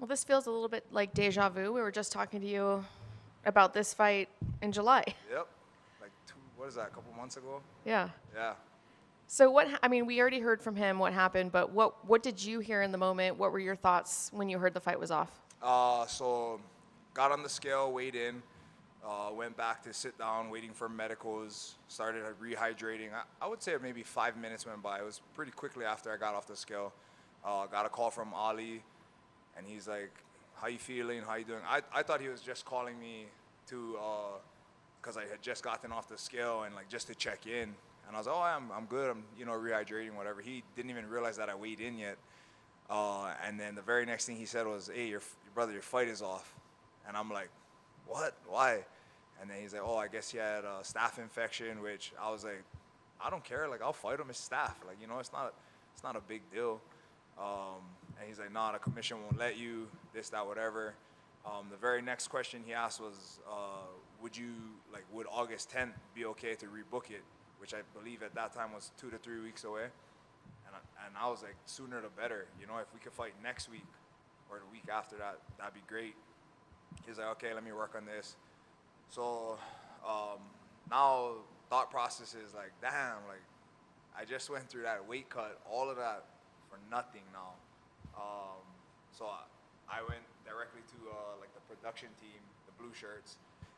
Well, this feels a little bit like deja vu. We were just talking to you about this fight in July. Yep. Like what is that, a couple months ago? Yeah. Yeah. So I mean, we already heard from him what happened, but what did you hear in the moment? What were your thoughts when you heard the fight was off? So got on the scale, weighed in, went back to sit down, waiting for medicals, started rehydrating. I would say maybe 5 minutes went by. It was pretty quickly after I got off the scale. Got a call from Ali, and he's like, how you feeling? How you doing? I thought he was just calling me to, because I had just gotten off the scale and like just to check in. And I was like, oh, I'm good. I'm, rehydrating, whatever. He didn't even realize that I weighed in yet. And then the very next thing he said was, hey, your brother, your fight is off. And I'm like, what? Why? And then he's like, oh, I guess he had a staph infection, which I was like, I don't care. Like, I'll fight him. It's staph. Like, it's not a big deal. And he's like, nah, the commission won't let you, this, that, whatever. The very next question he asked was, would August 10th be okay to rebook it? Which I believe at that time was 2 to 3 weeks away. And I was like, sooner the better. If we could fight next week or the week after that, that'd be great. He's like, okay, let me work on this. So now thought process is like, damn, like I just went through that weight cut, all of that for nothing now. So I went directly to like the production team, the blue shirts,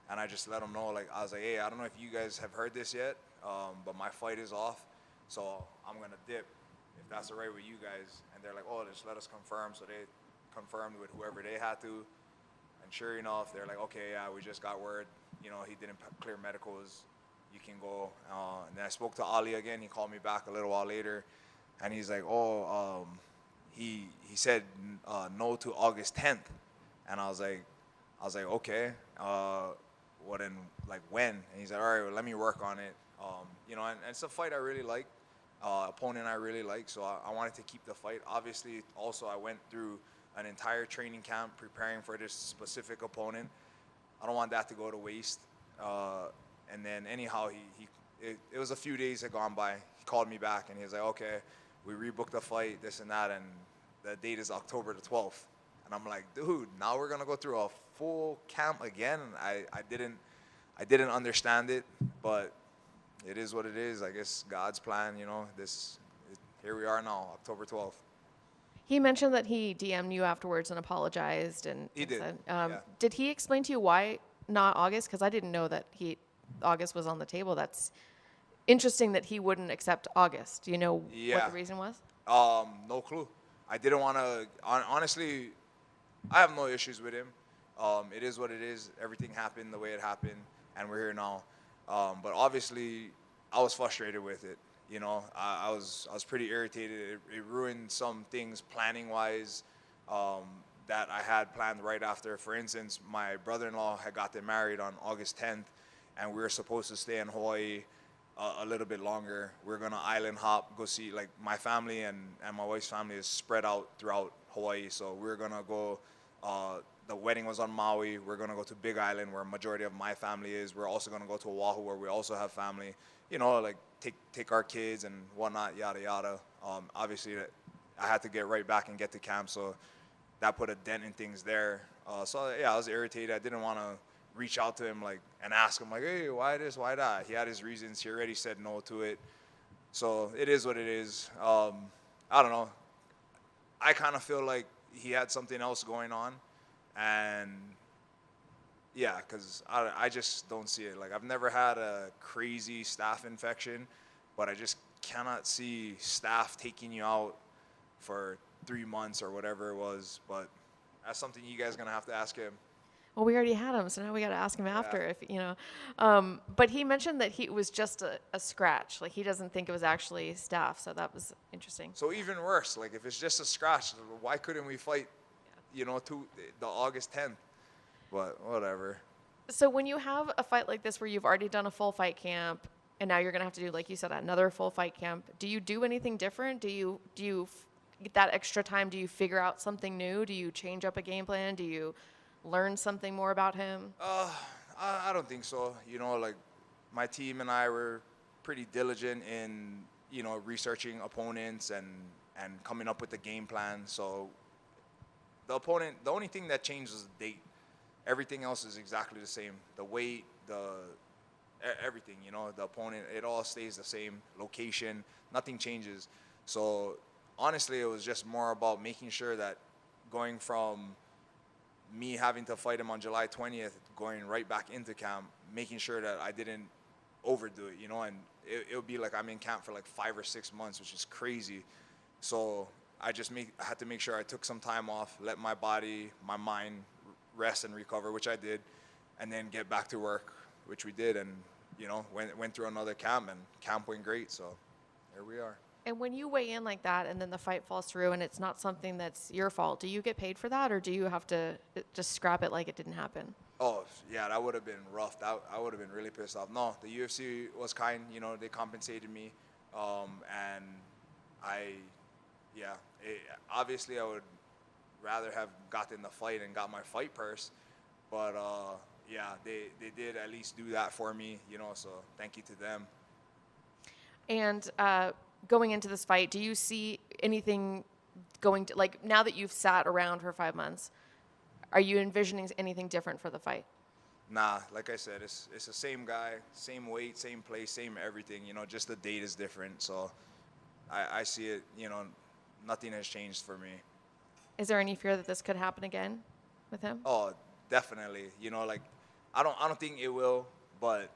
and I just let them know, like, I was like, hey, I don't know if you guys have heard this yet, but my fight is off, so I'm gonna dip if that's all right with you guys. And they're like, oh, just let us confirm. So they confirmed with whoever they had to. And sure enough, they're like, okay, yeah, we just got word. He didn't clear medicals. You can go. And then I spoke to Ali again. He called me back a little while later. And he's like, oh, he said no to August 10th. And I was like, okay. What and like when? And he's like, all right, well, let me work on it. And it's a fight I really like. Opponent I really like, so I wanted to keep the fight. Obviously, also I went through an entire training camp preparing for this specific opponent. I don't want that to go to waste. And then anyhow, it was a few days had gone by. He called me back and he was like, okay, we rebooked the fight, this and that, and the date is October the 12th. And I'm like, dude, now we're gonna go through a full camp again. I didn't understand it, but it is what it is. I guess God's plan, here we are now, October 12th. He mentioned that he DM'd you afterwards and apologized He did. said, Yeah. did he explain to you why not August? Because I didn't know that August was on the table. That's interesting that he wouldn't accept August. Do you know what Yeah. the reason was? No clue. I didn't want to. Honestly, I have no issues with him. It is what it is. Everything happened the way it happened, and we're here now. But obviously, I was frustrated with it. I was pretty irritated. It ruined some things planning wise that I had planned right after. For instance, my brother-in-law had gotten married on August 10th, and we were supposed to stay in Hawaii a little bit longer. We're gonna island hop, go see, like, my family and my wife's family is spread out throughout Hawaii, so we're gonna go. The wedding was on Maui. We're gonna go to Big Island, where a majority of my family is. We're also gonna go to Oahu, where we also have family. Like take our kids and whatnot, yada yada. Obviously, I had to get right back and get to camp, so that put a dent in things there. So yeah, I was irritated. I didn't want to reach out to him and ask him like, hey, why this, why that? He had his reasons. He already said no to it. So it is what it is. I don't know. I kind of feel like he had something else going on, and yeah, because I just don't see it. Like, I've never had a crazy staph infection, but I just cannot see staph taking you out for 3 months or whatever it was. But that's something you guys are gonna have to ask him. Well, we already had him, so now we got to ask him after. But he mentioned that he was just a scratch. Like, he doesn't think it was actually staph, so that was interesting. So even worse, like, if it's just a scratch, why couldn't we fight, to the August 10th? But whatever. So when you have a fight like this where you've already done a full fight camp and now you're going to have to do, like you said, another full fight camp, do you do anything different? Do you get that extra time? Do you figure out something new? Do you change up a game plan? Do you learn something more about him? I don't think so. Like, my team and I were pretty diligent in, researching opponents and coming up with the game plan. So the opponent, the only thing that changed was the date. Everything else is exactly the same. The weight, everything, you know, the opponent, it all stays the same. Location, nothing changes. So honestly, it was just more about making sure that going from me having to fight him on July 20th, going right back into camp, making sure that I didn't overdo it, you know, and it would be like I'm in camp for like 5 or 6 months, which is crazy. So I had to make sure I took some time off, let my body, my mind rest and recover, which I did, and then get back to work, which we did, and you know, went through another camp, and camp went great. So here we are. And when you weigh in like that and then the fight falls through and it's not something that's your fault, do you get paid for that, or do you have to just scrap it like it didn't happen? Oh, yeah, that would have been rough. I would have been really pissed off. No, the UFC was kind. You know, they compensated me. And obviously I would rather have gotten the fight and got my fight purse. But, yeah, they did at least do that for me, you know, so thank you to them. And going into this fight, do you see anything going to, like, now that you've sat around for 5 months, are you envisioning anything different for the fight? Nah, like I said, it's the same guy, same weight, same place, same everything, you know, just the date is different. So I see it, you know, nothing has changed for me. Is there any fear that this could happen again with him? Oh, definitely. You know, like I don't think it will, but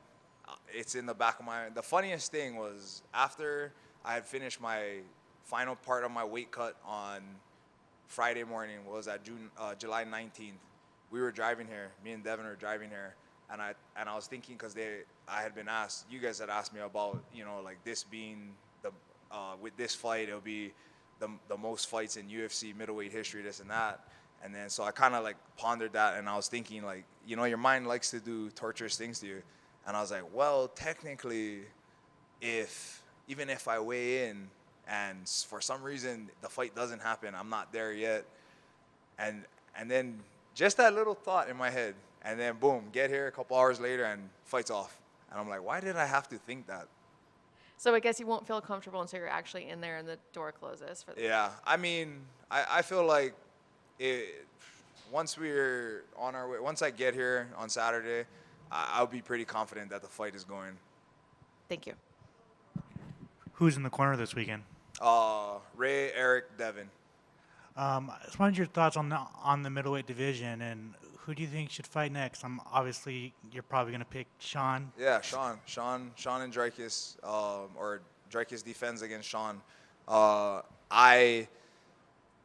it's in the back of my mind. The funniest thing was after I had finished my final part of my weight cut on Friday morning, was at July 19th. We were driving here. Me and Devin were driving here, and I was thinking, because I had been asked, you guys had asked me about, you know, like this being the with this fight, it'll be the most fights in UFC middleweight history, this and that. And then so I kind of like pondered that, and I was thinking, like, you know, your mind likes to do torturous things to you. And I was like, well, technically, even if I weigh in and for some reason the fight doesn't happen, I'm not there yet. And then just that little thought in my head, and then boom, get here a couple hours later and fight's off. And I'm like, why did I have to think that? So I guess you won't feel comfortable until you're actually in there and the door closes for the Yeah, I mean, I feel like once we're on our way, once I get here on Saturday, I'll be pretty confident that the fight is going. Thank you. Who's in the corner this weekend? Ray, Eric, Devin. I just wanted your thoughts on the middleweight division, and who do you think should fight next? Obviously you're probably going to pick Sean. Yeah, Sean and Dricus, or Dricus defends against Sean. I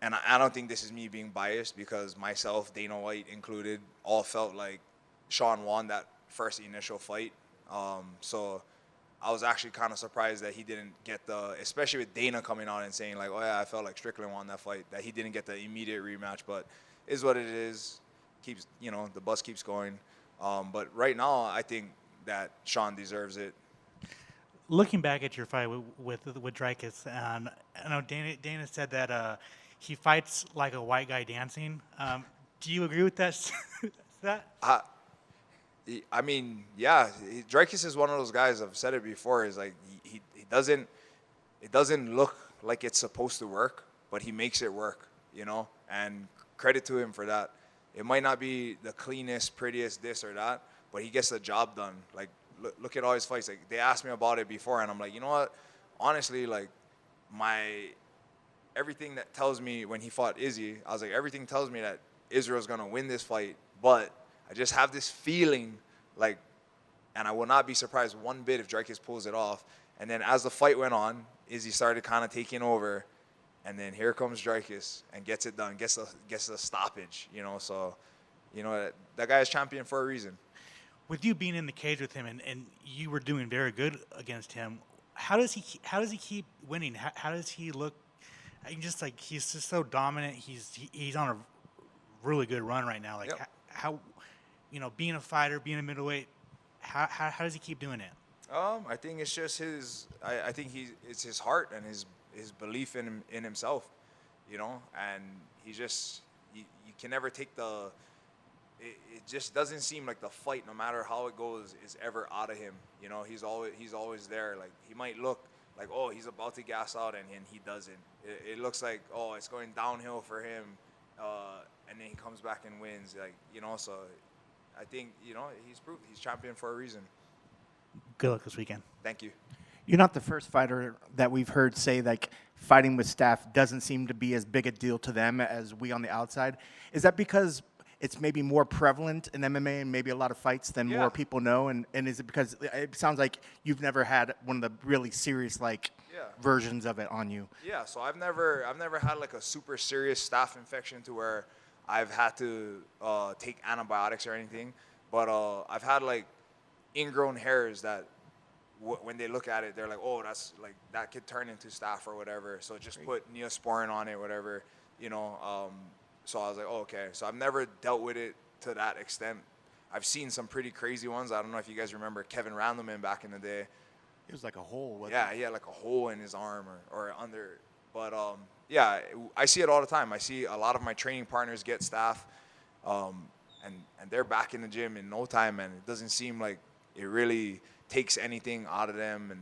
don't think this is me being biased, because myself, Dana White included, all felt like Sean won that first initial fight. So I was actually kind of surprised that he didn't get especially with Dana coming on and saying like, oh yeah, I felt like Strickland won that fight, that he didn't get the immediate rematch. But is what it is. Keeps, you know, the bus keeps going. But right now, I think that Sean deserves it. Looking back at your fight with Dricus, and I know Dana said that he fights like a white guy dancing. Do you agree with that? I mean, yeah, Dricus is one of those guys. I've said it before. Is like he doesn't. It doesn't look like it's supposed to work, but he makes it work. You know, and credit to him for that. It might not be the cleanest, prettiest, this or that, but he gets the job done. Like, look at all his fights. Like, they asked me about it before, and I'm like, you know what? Honestly, like, everything that tells me when he fought Izzy, I was like, everything tells me that Israel's gonna win this fight, but I just have this feeling, like, and I will not be surprised one bit if Dricus pulls it off. And then as the fight went on, Izzy started kind of taking over. And then here comes Dricus and gets it done, gets the stoppage, you know. So, you know, that guy is champion for a reason. With you being in the cage with him, and you were doing very good against him, how does he keep winning? How does he look? He's just so dominant. He's on a really good run right now. Like, yep. How, you know, being a fighter, being a middleweight, how does he keep doing it? I think it's just his. I think it's his heart and his belief in himself, you know, and he just you can never take it just doesn't seem like the fight, no matter how it goes, is ever out of him. You know, he's always there. Like, he might look like, oh, he's about to gas out, and he doesn't. It looks like, oh, it's going downhill for him, and then he comes back and wins. Like, you know, so I think, you know, he's proved he's champion for a reason. Good luck this weekend. Thank you. You're not the first fighter that we've heard say, like, fighting with staff doesn't seem to be as big a deal to them as we on the outside. Is that because it's maybe more prevalent in MMA and maybe a lot of fights than more people know? And is it because it sounds like you've never had one of the really serious, like, versions of it on you? Yeah, so I've never had like a super serious staph infection to where I've had to take antibiotics or anything. But I've had like ingrown hairs that when they look at it, they're like, oh, that's like, that could turn into staph or whatever. So just put Neosporin on it, whatever, you know. So I was like, oh, okay. So I've never dealt with it to that extent. I've seen some pretty crazy ones. I don't know if you guys remember Kevin Randleman back in the day. It was like a hole. Yeah, he had like a hole in his arm or under. But yeah, I see it all the time. I see a lot of my training partners get staph, and they're back in the gym in no time, and it doesn't seem like it really takes anything out of them. And,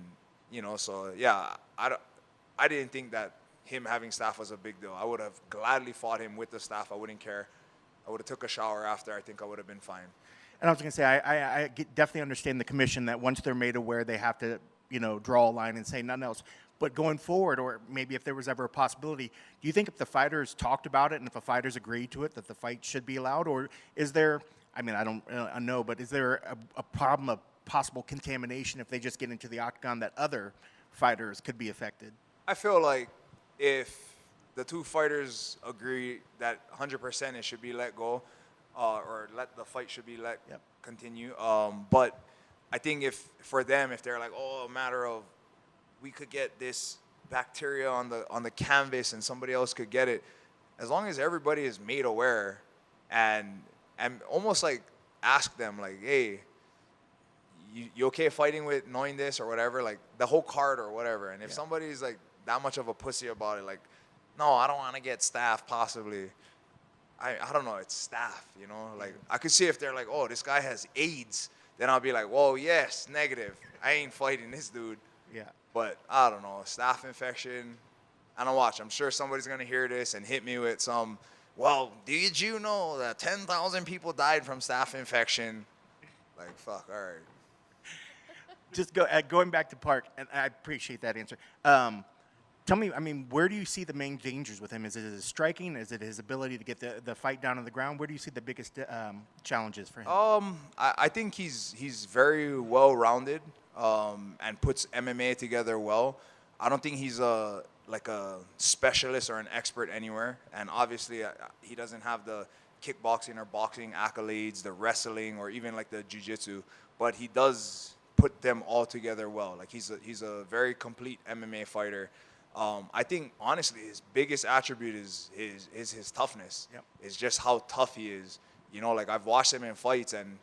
you know, so yeah, I didn't think that him having staph was a big deal. I would have gladly fought him with the staph. I wouldn't care. I would have took a shower after. I think I would have been fine. And I was going to say, I definitely understand the commission that once they're made aware, they have to, you know, draw a line and say nothing else. But going forward, or maybe if there was ever a possibility, do you think if the fighters talked about it and if the fighters agreed to it, that the fight should be allowed? Or is there, I mean, I don't know, but is there a problem of possible contamination if they just get into the octagon that other fighters could be affected? I feel like if the two fighters agree that 100% it should be let go, or let the fight should be let continue. But I think if they're like, oh, a matter of we could get this bacteria on the canvas and somebody else could get it, as long as everybody is made aware and almost like ask them like, hey, you okay fighting with knowing this or whatever, like the whole card or whatever. And if somebody's like that much of a pussy about it, like, no, I don't want to get staph possibly. I don't know, it's staph, you know? Like, I could see if they're like, oh, this guy has AIDS, then I'll be like, whoa, yes, negative. I ain't fighting this dude. Yeah. But I don't know, staph infection. I don't watch. I'm sure somebody's going to hear this and hit me with some, well, did you know that 10,000 people died from staph infection? Like, fuck, all right. Just going back to Park, and I appreciate that answer. Tell me, I mean, where do you see the main dangers with him? Is it his striking? Is it his ability to get the fight down on the ground? Where do you see the biggest challenges for him? I think he's very well-rounded and puts MMA together well. I don't think he's like a specialist or an expert anywhere. And obviously, he doesn't have the kickboxing or boxing accolades, the wrestling, or even like the jiu-jitsu. But he does put them all together well. Like he's a very complete MMA fighter. I think honestly his biggest attribute is his toughness. It's just how tough he is. You know, like I've watched him in fights and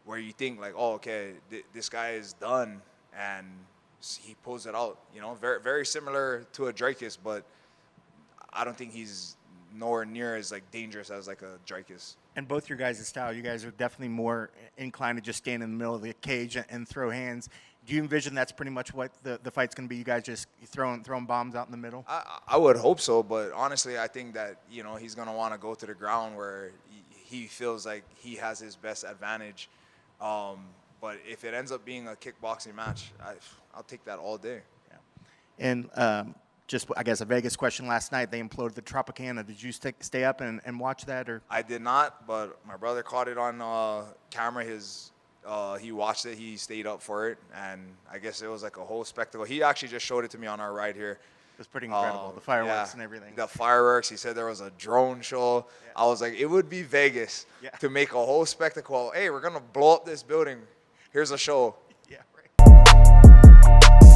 where you think like, oh, okay, this guy is done, and he pulls it out. You know, very very similar to a Dracus, but I don't think he's nowhere near as like dangerous as like a Dracus. And both your guys' style, you guys are definitely more inclined to just stand in the middle of the cage and throw hands. Do you envision that's pretty much what the fight's going to be? You guys just throwing bombs out in the middle? I would hope so, but honestly, I think that, you know, he's going to want to go to the ground where he feels like he has his best advantage. But if it ends up being a kickboxing match, I'll take that all day. Yeah. And just, I guess, a Vegas question last night, they imploded the Tropicana. Did you stay up and watch that? Or I did not, but my brother caught it on camera. He watched it. He stayed up for it, and I guess it was like a whole spectacle. He actually just showed it to me on our ride here. It was pretty incredible, the fireworks and everything. The fireworks. He said there was a drone show. Yeah. I was like, it would be Vegas to make a whole spectacle. Hey, we're going to blow up this building. Here's a show. Yeah, right.